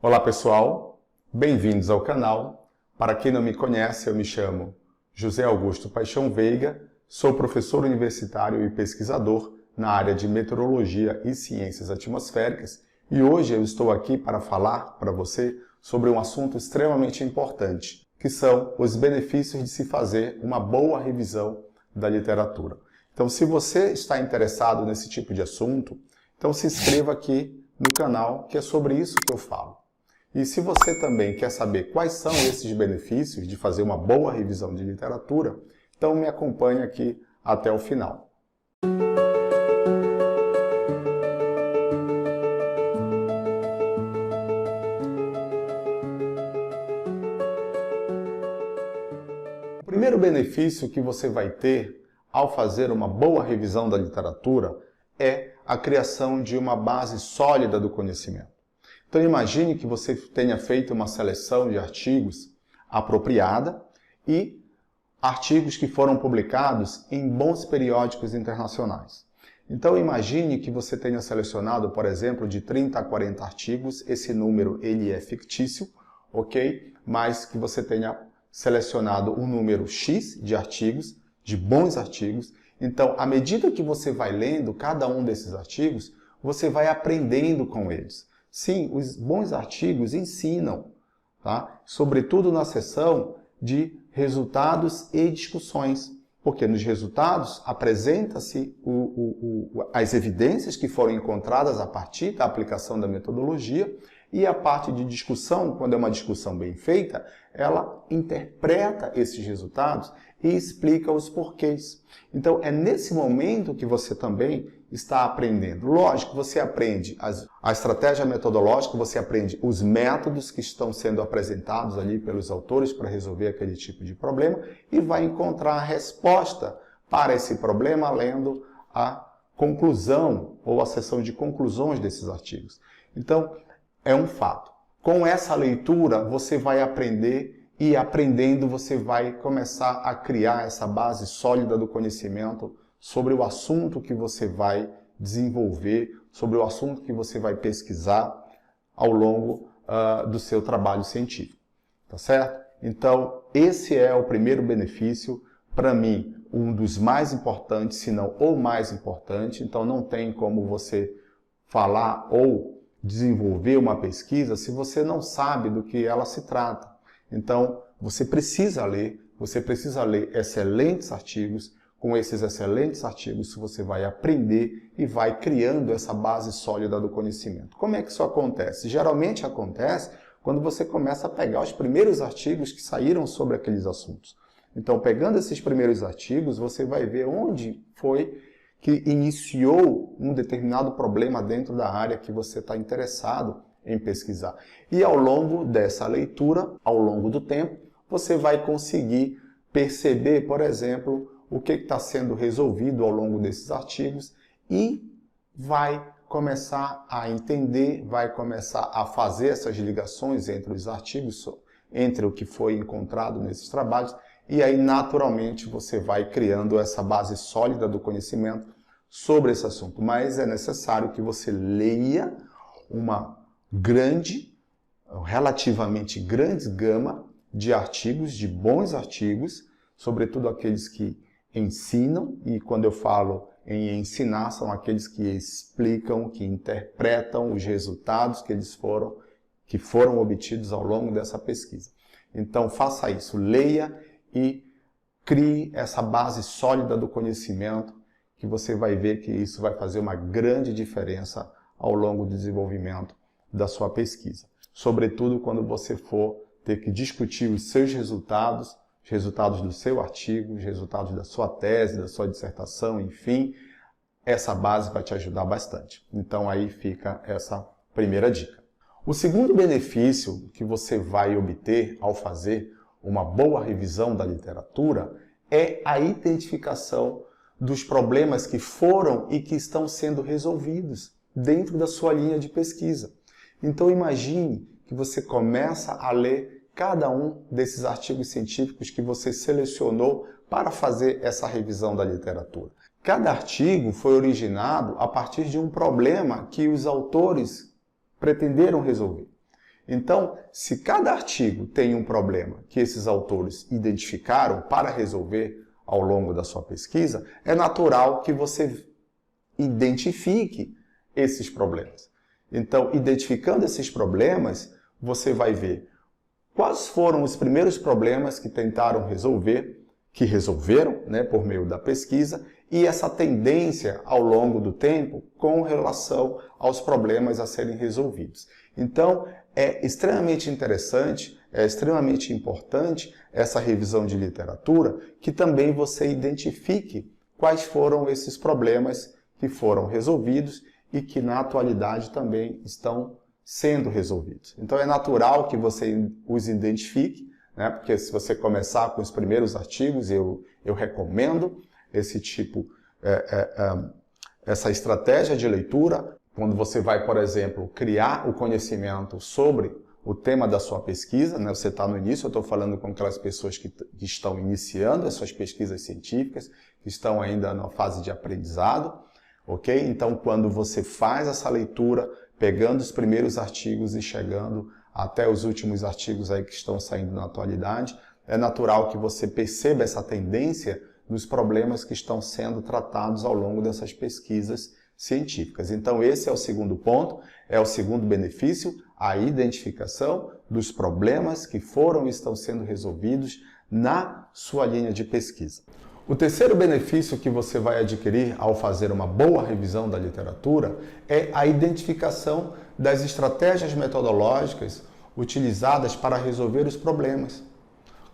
Olá pessoal, bem-vindos ao canal. Para quem não me conhece, eu me chamo José Augusto Paixão Veiga, sou professor universitário e pesquisador na área de meteorologia e ciências atmosféricas e hoje eu estou aqui para falar para você sobre um assunto extremamente importante, que são os benefícios de se fazer uma boa revisão da literatura. Então, se você está interessado nesse tipo de assunto, então se inscreva aqui no canal, que é sobre isso que eu falo. E se você também quer saber quais são esses benefícios de fazer uma boa revisão de literatura, então me acompanhe aqui até o final. O primeiro benefício que você vai ter ao fazer uma boa revisão da literatura é a criação de uma base sólida do conhecimento. Então imagine que você tenha feito uma seleção de artigos apropriada e artigos que foram publicados em bons periódicos internacionais. Então imagine que você tenha selecionado, por exemplo, de 30 a 40 artigos, esse número ele é fictício, ok? Mas que você tenha selecionado um número X de artigos, de bons artigos. Então, à medida que você vai lendo cada um desses artigos, você vai aprendendo com eles. Sim, os bons artigos ensinam, tá? Sobretudo na seção de resultados e discussões, porque nos resultados apresenta-se as evidências que foram encontradas a partir da aplicação da metodologia e a parte de discussão, quando é uma discussão bem feita, ela interpreta esses resultados e explica os porquês. Então, é nesse momento que você também está aprendendo. Lógico, você aprende a estratégia metodológica, você aprende os métodos que estão sendo apresentados ali pelos autores para resolver aquele tipo de problema e vai encontrar a resposta para esse problema lendo a conclusão ou a seção de conclusões desses artigos. Então, é um fato. Com essa leitura, você vai aprender e aprendendo você vai começar a criar essa base sólida do conhecimento sobre o assunto que você vai desenvolver, sobre o assunto que você vai pesquisar ao longo do seu trabalho científico. Tá certo? Então, esse é o primeiro benefício, para mim, um dos mais importantes, se não o mais importante. Então, não tem como você falar ou desenvolver uma pesquisa se você não sabe do que ela se trata. Então, você precisa ler excelentes artigos. Com esses excelentes artigos, você vai aprender e vai criando essa base sólida do conhecimento. Como é que isso acontece? Geralmente acontece quando você começa a pegar os primeiros artigos que saíram sobre aqueles assuntos. Então, pegando esses primeiros artigos, você vai ver onde foi que iniciou um determinado problema dentro da área que você está interessado em pesquisar. E ao longo dessa leitura, ao longo do tempo, você vai conseguir perceber, por exemplo, o que está sendo resolvido ao longo desses artigos e vai começar a entender, vai começar a fazer essas ligações entre os artigos, entre o que foi encontrado nesses trabalhos, e aí naturalmente você vai criando essa base sólida do conhecimento sobre esse assunto. Mas é necessário que você leia uma relativamente grande gama de artigos, de bons artigos, sobretudo aqueles que ensinam, e quando eu falo em ensinar, são aqueles que explicam, que interpretam os resultados que foram obtidos ao longo dessa pesquisa. Então faça isso, leia e crie essa base sólida do conhecimento, que você vai ver que isso vai fazer uma grande diferença ao longo do desenvolvimento da sua pesquisa. Sobretudo quando você for ter que discutir os seus resultados do seu artigo, os resultados da sua tese, da sua dissertação, enfim, essa base vai te ajudar bastante. Então aí fica essa primeira dica. O segundo benefício que você vai obter ao fazer uma boa revisão da literatura é a identificação dos problemas que foram e que estão sendo resolvidos dentro da sua linha de pesquisa. Então imagine que você começa a ler cada um desses artigos científicos que você selecionou para fazer essa revisão da literatura. Cada artigo foi originado a partir de um problema que os autores pretenderam resolver. Então, se cada artigo tem um problema que esses autores identificaram para resolver ao longo da sua pesquisa, é natural que você identifique esses problemas. Então, identificando esses problemas, você vai ver quais foram os primeiros problemas que tentaram resolver, que resolveram, né, por meio da pesquisa, e essa tendência ao longo do tempo com relação aos problemas a serem resolvidos. Então, é extremamente interessante, é extremamente importante essa revisão de literatura, que também você identifique quais foram esses problemas que foram resolvidos e que na atualidade também estão sendo resolvidos. Então é natural que você os identifique, né? Porque se você começar com os primeiros artigos, eu recomendo esse tipo, essa estratégia de leitura, quando você vai, por exemplo, criar o conhecimento sobre o tema da sua pesquisa, né? Você está no início, eu estou falando com aquelas pessoas que estão iniciando as suas pesquisas científicas, que estão ainda na fase de aprendizado, ok? Então, quando você faz essa leitura, pegando os primeiros artigos e chegando até os últimos artigos aí que estão saindo na atualidade, é natural que você perceba essa tendência nos problemas que estão sendo tratados ao longo dessas pesquisas científicas. Então, esse é o segundo ponto, é o segundo benefício, a identificação dos problemas que foram e estão sendo resolvidos na sua linha de pesquisa. O terceiro benefício que você vai adquirir ao fazer uma boa revisão da literatura é a identificação das estratégias metodológicas utilizadas para resolver os problemas.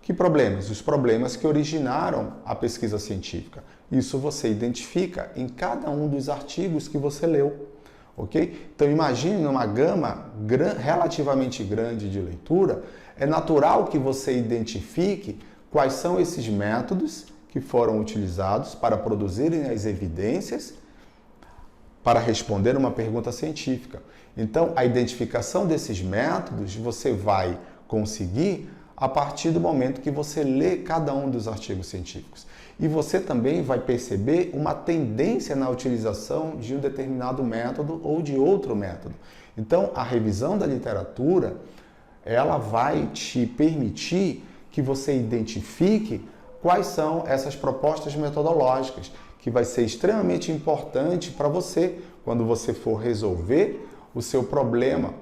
Que problemas? Os problemas que originaram a pesquisa científica. Isso você identifica em cada um dos artigos que você leu. Ok? Então imagine numa gama relativamente grande de leitura, é natural que você identifique quais são esses métodos que foram utilizados para produzirem as evidências para responder uma pergunta científica. Então, a identificação desses métodos você vai conseguir a partir do momento que você lê cada um dos artigos científicos. E você também vai perceber uma tendência na utilização de um determinado método ou de outro método. Então, a revisão da literatura, ela vai te permitir que você identifique quais são essas propostas metodológicas, que vai ser extremamente importante para você quando você for resolver o seu problema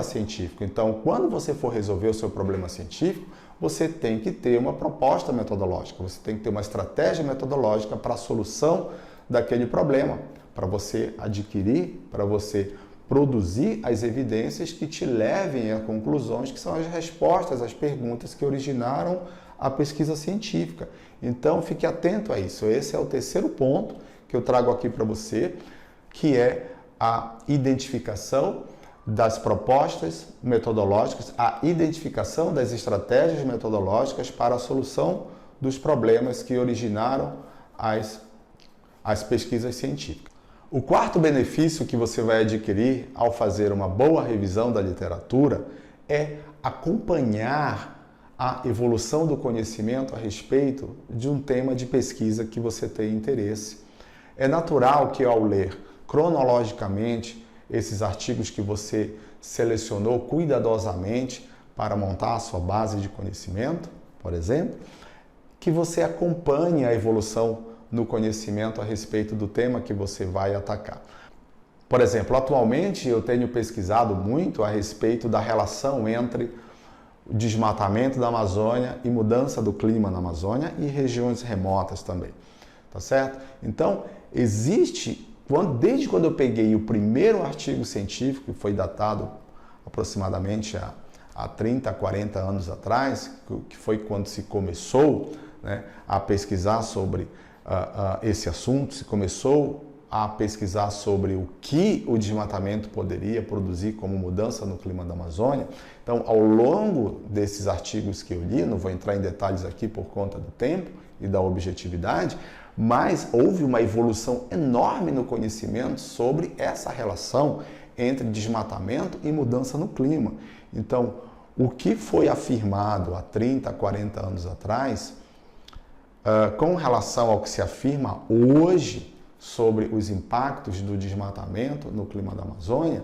científico. Então, quando você for resolver o seu problema científico, você tem que ter uma proposta metodológica, você tem que ter uma estratégia metodológica para a solução daquele problema, para você adquirir, para você produzir as evidências que te levem a conclusões que são as respostas às perguntas que originaram a pesquisa científica. Então, fique atento a isso. Esse é o terceiro ponto que eu trago aqui para você, que é a identificação das propostas metodológicas, a identificação das estratégias metodológicas para a solução dos problemas que originaram as pesquisas científicas. O quarto benefício que você vai adquirir ao fazer uma boa revisão da literatura é acompanhar a evolução do conhecimento a respeito de um tema de pesquisa que você tem interesse. É natural que ao ler cronologicamente esses artigos que você selecionou cuidadosamente para montar a sua base de conhecimento, por exemplo, que você acompanhe a evolução no conhecimento a respeito do tema que você vai atacar. Por exemplo, atualmente eu tenho pesquisado muito a respeito da relação entre o desmatamento da Amazônia e mudança do clima na Amazônia e regiões remotas também, tá certo? Então, desde quando eu peguei o primeiro artigo científico, que foi datado aproximadamente há 30, 40 anos atrás, que foi quando se começou, né, a pesquisar sobre esse assunto, se começou a pesquisar sobre o que o desmatamento poderia produzir como mudança no clima da Amazônia. Então, ao longo desses artigos que eu li, não vou entrar em detalhes aqui por conta do tempo e da objetividade, mas houve uma evolução enorme no conhecimento sobre essa relação entre desmatamento e mudança no clima. Então, o que foi afirmado há 30, 40 anos atrás, com relação ao que se afirma hoje sobre os impactos do desmatamento no clima da Amazônia,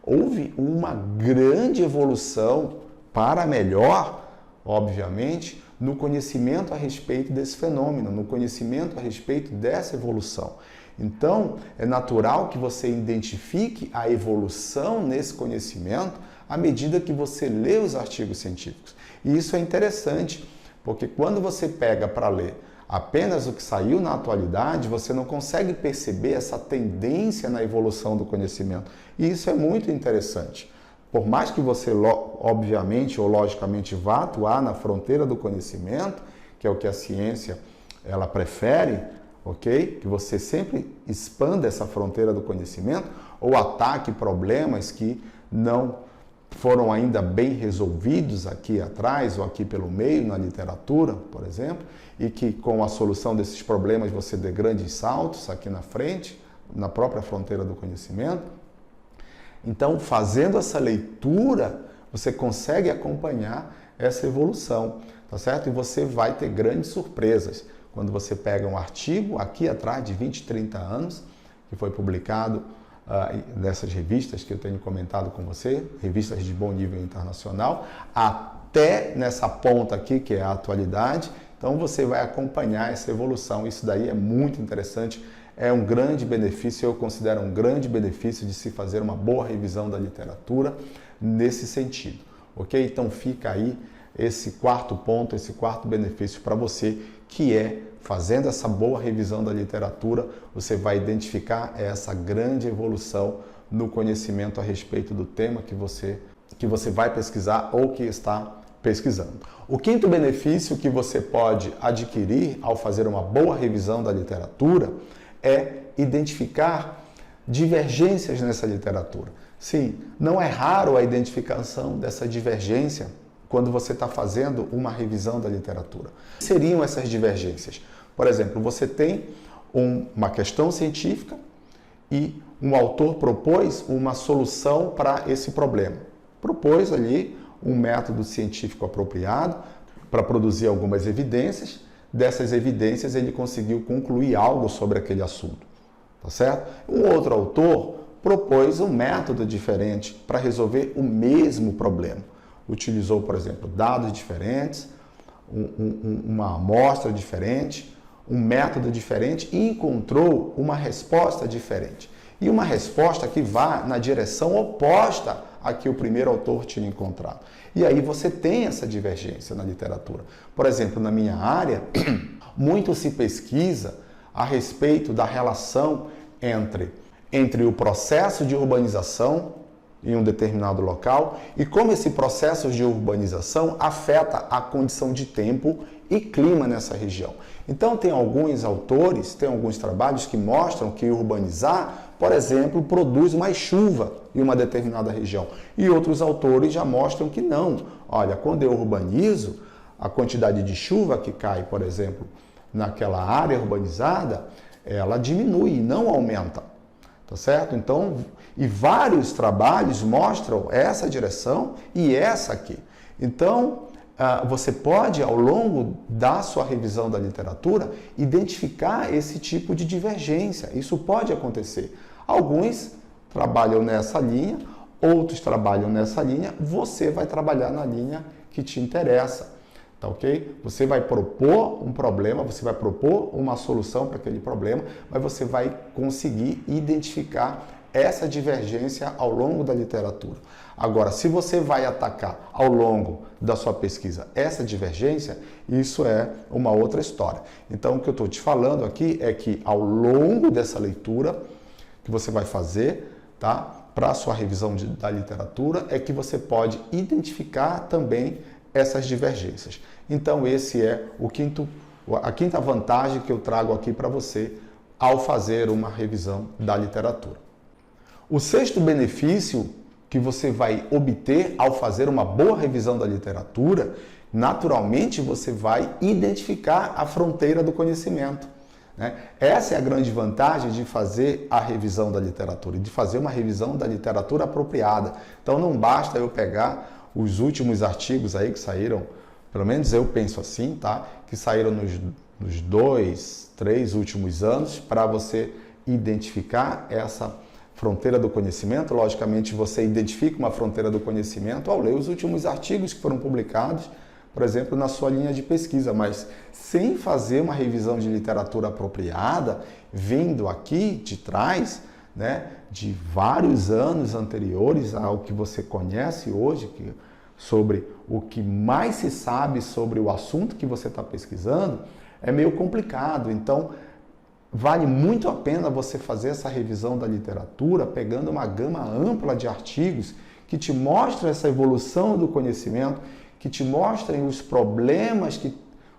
houve uma grande evolução para melhor, obviamente, no conhecimento a respeito desse fenômeno, no conhecimento a respeito dessa evolução. Então, é natural que você identifique a evolução nesse conhecimento à medida que você lê os artigos científicos. E isso é interessante, porque quando você pega para ler apenas o que saiu na atualidade, você não consegue perceber essa tendência na evolução do conhecimento. E isso é muito interessante. Por mais que você, obviamente ou logicamente, vá atuar na fronteira do conhecimento, que é o que a ciência ela prefere, ok? Que você sempre expanda essa fronteira do conhecimento ou ataque problemas que não foram ainda bem resolvidos aqui atrás ou aqui pelo meio, na literatura, por exemplo, e que com a solução desses problemas você dê grandes saltos aqui na frente, na própria fronteira do conhecimento. Então, fazendo essa leitura, você consegue acompanhar essa evolução, tá certo? E você vai ter grandes surpresas. Quando você pega um artigo aqui atrás de 20, 30 anos, que foi publicado nessas revistas que eu tenho comentado com você, revistas de bom nível internacional, até nessa ponta aqui, que é a atualidade, então você vai acompanhar essa evolução. Isso daí é muito interessante, é um grande benefício, eu considero um grande benefício de se fazer uma boa revisão da literatura nesse sentido, ok? Então fica aí esse quarto ponto, esse quarto benefício para você, que é, fazendo essa boa revisão da literatura, você vai identificar essa grande evolução no conhecimento a respeito do tema que você vai pesquisar ou que está pesquisando. O quinto benefício que você pode adquirir ao fazer uma boa revisão da literatura é identificar divergências nessa literatura. Sim, não é raro a identificação dessa divergência quando você está fazendo uma revisão da literatura. O que seriam essas divergências? Por exemplo, você tem uma questão científica e um autor propôs uma solução para esse problema. Propôs ali um método científico apropriado para produzir algumas evidências. Dessas evidências ele conseguiu concluir algo sobre aquele assunto, tá certo? Um outro autor propôs um método diferente para resolver o mesmo problema. Utilizou, por exemplo, dados diferentes, uma amostra diferente, um método diferente e encontrou uma resposta diferente. E uma resposta que vá na direção oposta a que o primeiro autor tinha encontrado. E aí você tem essa divergência na literatura. Por exemplo, na minha área, muito se pesquisa a respeito da relação entre o processo de urbanização em um determinado local e como esse processo de urbanização afeta a condição de tempo e clima nessa região. Então tem alguns autores, tem alguns trabalhos que mostram que urbanizar, por exemplo, produz mais chuva em uma determinada região. E outros autores já mostram que não. Olha, quando eu urbanizo, a quantidade de chuva que cai, por exemplo, naquela área urbanizada, ela diminui, não aumenta. Tá certo? Então, e vários trabalhos mostram essa direção e essa aqui. Então, você pode, ao longo da sua revisão da literatura, identificar esse tipo de divergência. Isso pode acontecer. Alguns trabalham nessa linha, outros trabalham nessa linha, você vai trabalhar na linha que te interessa. Tá ok? Você vai propor um problema, você vai propor uma solução para aquele problema, mas você vai conseguir identificar essa divergência ao longo da literatura. Agora, se você vai atacar ao longo da sua pesquisa essa divergência, isso é uma outra história. Então, o que eu estou te falando aqui é que ao longo dessa leitura que você vai fazer, tá? Para a sua revisão da literatura, é que você pode identificar também essas divergências. Então, esse é a quinta vantagem que eu trago aqui para você ao fazer uma revisão da literatura. O sexto benefício que você vai obter ao fazer uma boa revisão da literatura, naturalmente você vai identificar a fronteira do conhecimento, né? Essa é a grande vantagem de fazer a revisão da literatura, de fazer uma revisão da literatura apropriada. Então, não basta eu pegar os últimos artigos aí que saíram, pelo menos eu penso assim, tá? Que saíram nos 2, 3 últimos anos, para você identificar fronteira do conhecimento, logicamente você identifica uma fronteira do conhecimento ao ler os últimos artigos que foram publicados, por exemplo, na sua linha de pesquisa, mas sem fazer uma revisão de literatura apropriada, vindo aqui de trás, né, de vários anos anteriores ao que você conhece hoje, sobre o que mais se sabe sobre o assunto que você está pesquisando, é meio complicado. Então, vale muito a pena você fazer essa revisão da literatura, pegando uma gama ampla de artigos que te mostrem essa evolução do conhecimento, que te mostrem os problemas que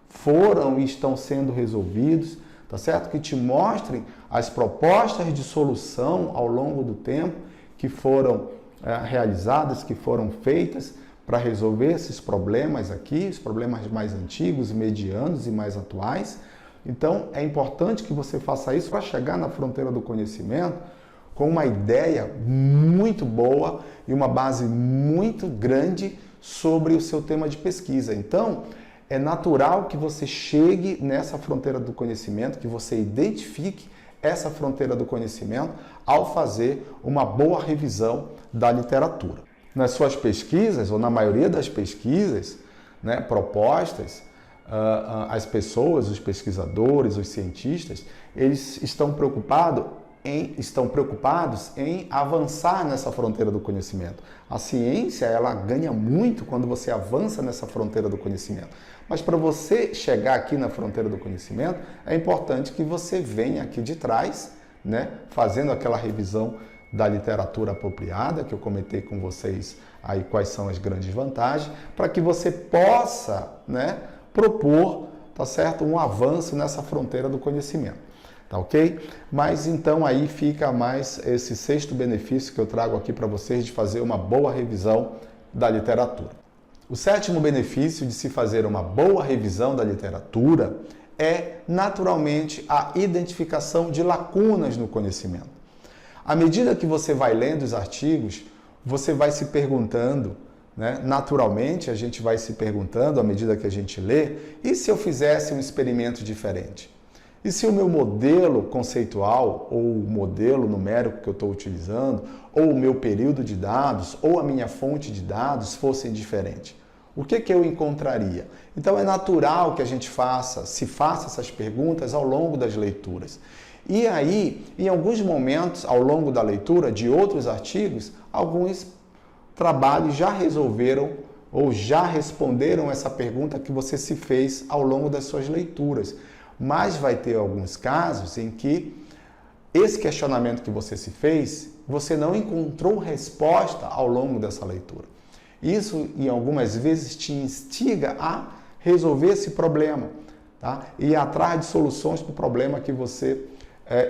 foram e estão sendo resolvidos, tá certo? Que te mostrem as propostas de solução ao longo do tempo que foram realizadas, que foram feitas para resolver esses problemas aqui, os problemas mais antigos, medianos e mais atuais. Então, é importante que você faça isso para chegar na fronteira do conhecimento com uma ideia muito boa e uma base muito grande sobre o seu tema de pesquisa. Então, é natural que você chegue nessa fronteira do conhecimento, que você identifique essa fronteira do conhecimento ao fazer uma boa revisão da literatura. Nas suas pesquisas, ou na maioria das pesquisas, né, propostas, as pessoas, os pesquisadores, os cientistas, eles estão preocupados em avançar nessa fronteira do conhecimento. A ciência, ela ganha muito quando você avança nessa fronteira do conhecimento. Mas para você chegar aqui na fronteira do conhecimento, é importante que você venha aqui de trás, né, fazendo aquela revisão da literatura apropriada, que eu comentei com vocês aí quais são as grandes vantagens, para que você possa, né, propor, tá certo, um avanço nessa fronteira do conhecimento, tá ok? Mas então aí fica mais esse sexto benefício que eu trago aqui para vocês de fazer uma boa revisão da literatura. O sétimo benefício de se fazer uma boa revisão da literatura é, naturalmente, a identificação de lacunas no conhecimento. À medida que você vai lendo os artigos, você vai se perguntando, né? Naturalmente, a gente vai se perguntando à medida que a gente lê, e se eu fizesse um experimento diferente? E se o meu modelo conceitual, ou o modelo numérico que eu estou utilizando, ou o meu período de dados, ou a minha fonte de dados fossem diferentes? O que eu encontraria? Então é natural que a gente se faça essas perguntas ao longo das leituras. E aí, em alguns momentos, ao longo da leitura de outros artigos, alguns trabalhos já resolveram ou já responderam essa pergunta que você se fez ao longo das suas leituras. Mas vai ter alguns casos em que esse questionamento que você se fez, você não encontrou resposta ao longo dessa leitura. Isso, em algumas vezes, te instiga a resolver esse problema, tá? E ir atrás de soluções para o problema que você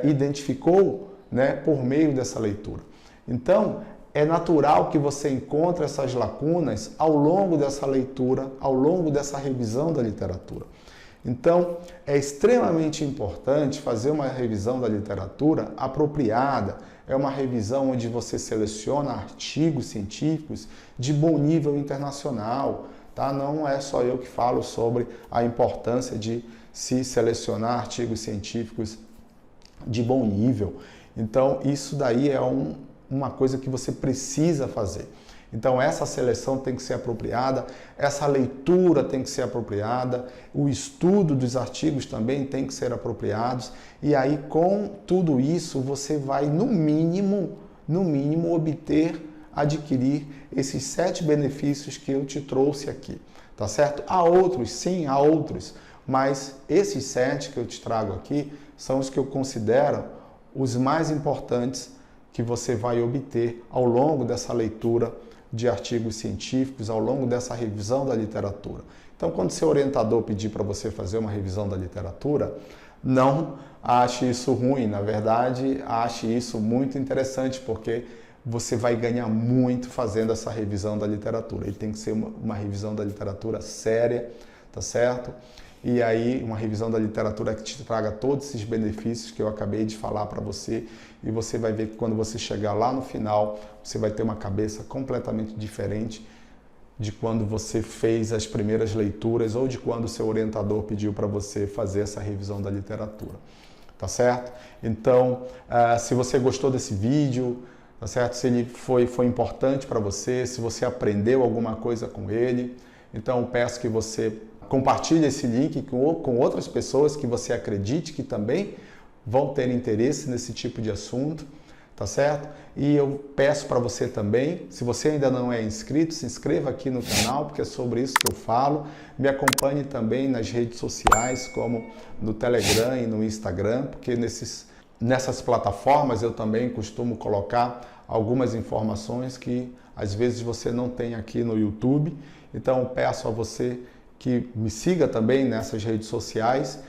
identificou, né, por meio dessa leitura. Então, é natural que você encontre essas lacunas ao longo dessa leitura, ao longo dessa revisão da literatura. Então, é extremamente importante fazer uma revisão da literatura apropriada. É uma revisão onde você seleciona artigos científicos de bom nível internacional, tá? Não é só eu que falo sobre a importância de se selecionar artigos científicos de bom nível. Então, isso daí é uma coisa que você precisa fazer. Então, essa seleção tem que ser apropriada, essa leitura tem que ser apropriada, o estudo dos artigos também tem que ser apropriados, e aí, com tudo isso, você vai, no mínimo, adquirir esses 7 benefícios que eu te trouxe aqui, tá certo? Há outros, sim, há outros, mas esses 7 que eu te trago aqui são os que eu considero os mais importantes que você vai obter ao longo dessa leitura de artigos científicos, ao longo dessa revisão da literatura. Então, quando seu orientador pedir para você fazer uma revisão da literatura, não ache isso ruim, na verdade, ache isso muito interessante, porque você vai ganhar muito fazendo essa revisão da literatura. Ele tem que ser uma revisão da literatura séria, tá certo? E aí, uma revisão da literatura que te traga todos esses benefícios que eu acabei de falar para você, e você vai ver que quando você chegar lá no final, você vai ter uma cabeça completamente diferente de quando você fez as primeiras leituras ou de quando o seu orientador pediu para você fazer essa revisão da literatura. tá certo? Então, se você gostou desse vídeo, tá certo? Se ele foi importante para você, se você aprendeu alguma coisa com ele, então eu peço que você compartilhe esse link com outras pessoas que você acredite que também vão ter interesse nesse tipo de assunto, tá certo? E eu peço para você também, se você ainda não é inscrito, se inscreva aqui no canal, porque é sobre isso que eu falo. Me acompanhe também nas redes sociais, como no Telegram e no Instagram, porque nessas plataformas eu também costumo colocar algumas informações que às vezes você não tem aqui no YouTube. Então eu peço a você que me siga também nessas redes sociais.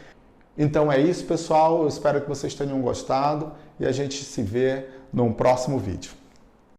Então é isso, pessoal. Eu espero que vocês tenham gostado e a gente se vê num próximo vídeo.